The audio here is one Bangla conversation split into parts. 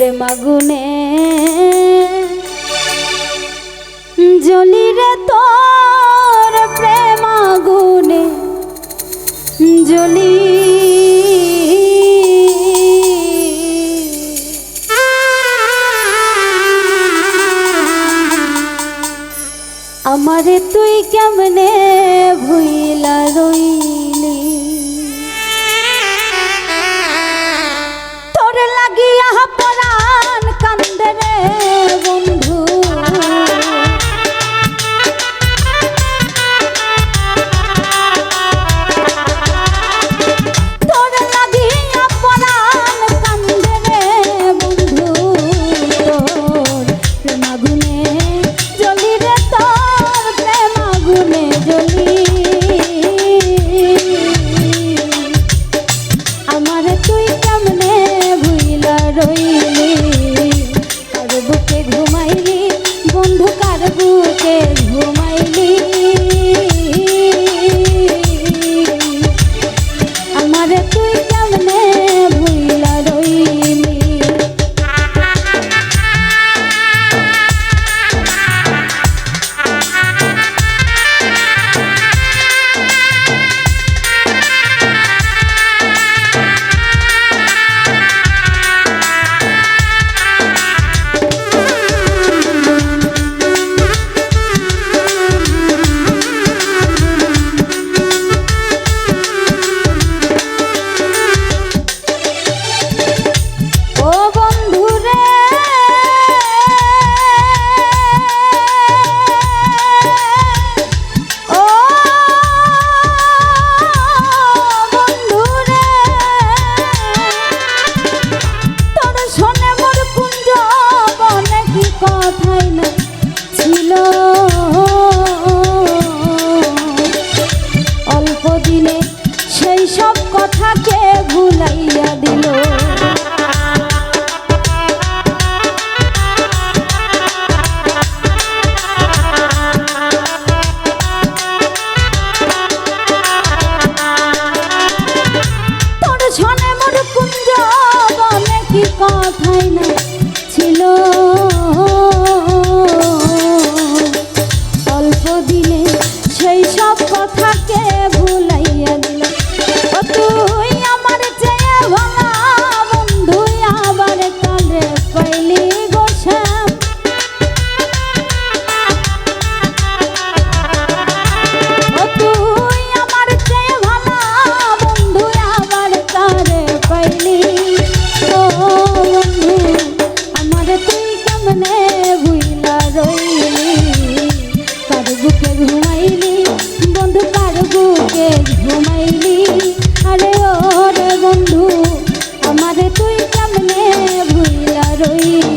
প্রেম আগুনে জ্বলি রে তোর প্রেম আগুনে জ্বলি আমারে তুই কেমনে ভুইলা রইলি তোর লাগিয়া পরাণ কান্দে রে বন্ধু তোর লাগিয়া পরাণ কান্দে রে বন্ধু তোর প্রেম আগুনে জ্বলি রে তোর প্রেম আগুনে জ্বলি আমারে তুই কেমনে ভুইলা রইলি কার বুকে ঘুমাইলি বন্ধু কার বুকে ঘুমাইলি আমারে তুই কেমনে ভুইলা রইলি কথাই না ছিল অল্প দিনে সেই সব কথাকে ভুলাইয়া দিল তোর ছনে মোর কুঞ্জ বনে কি কথাই না ছিল অল্প দিনে সেই সব কথাকে ভুলাইয়া দিল ও তুই আমার চেয়ে ভালা বন্ধু আবার কালে পাইলি গো শ্যাম ও তুই আমার চেয়ে ভালা বন্ধু আবার কালে পাইলি ও বন্ধু আমারে তুই কেমনে ভুইলা রইলি কার বুকে ঘুমাইলি বন্ধু কার বুকে ঘুমাইলি আরে ও রে বন্ধু আমারে তুই কেমনে ভুইলা রইলি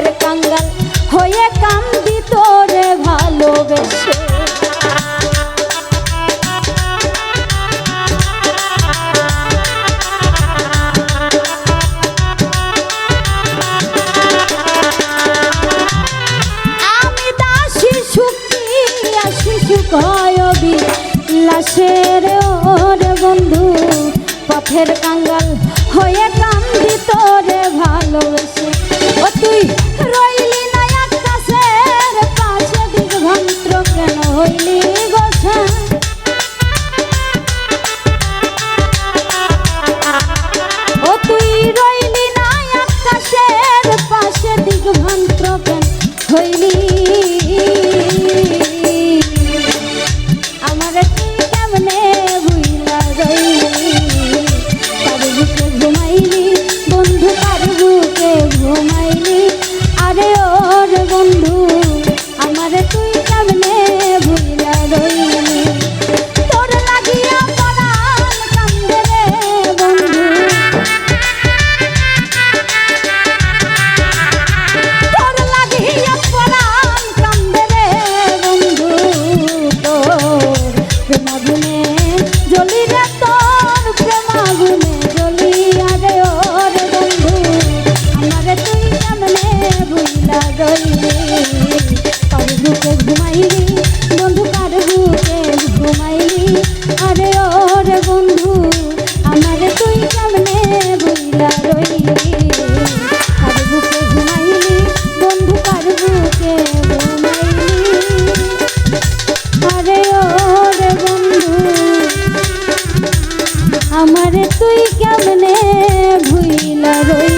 পথের কাঙ্গাল হয়ে কান্দি তোরে ভালোবেসে। আমি দাসী সুখিয়া শিশু কয়বি লাশের ওর বন্ধু পথের কাঙ্গাল হয়ে কান্দি তোরে ভালোবেসে। ও তুই রইলি না আকাশের পাশে দিগভ্রান্ত কেন হইলি গোছা। ও তুই রইলি না আকাশের পাশে দিগভ্রান্ত কেন হইলি। আমার তুই কেমনে ভুইলা রইলি তার বুকে ঘুমাইলি বন্ধু তার বুকে ঘুমাইলি। আরে ওর বন্ধু আমার তুই কেমনে ভুইলা রইলি। তোর লাগিয়া পরাণ কান্দে রে বন্ধু তোর লাগিয়া পরাণ কান্দে রে বন্ধু। তোর প্রেমাগুনে জ্বলি রে তোর প্রেমাগুনে জ্বলি। আরে ওর বন্ধু আমারে তুই কেমনে ভুইলা রইলি কার বুকে ঘুমাইলি বন্ধু কার বুকে ঘুমাইলি। আরে ওর বন্ধু আমারে তুই কেমনে ভুইলা রইলি কার বুকে ঘুমাইলি বন্ধু কার বুকে ঘুমাইলি। আরে ওর বন্ধু আমারে তুই কেমনে ভুইলা রইলি।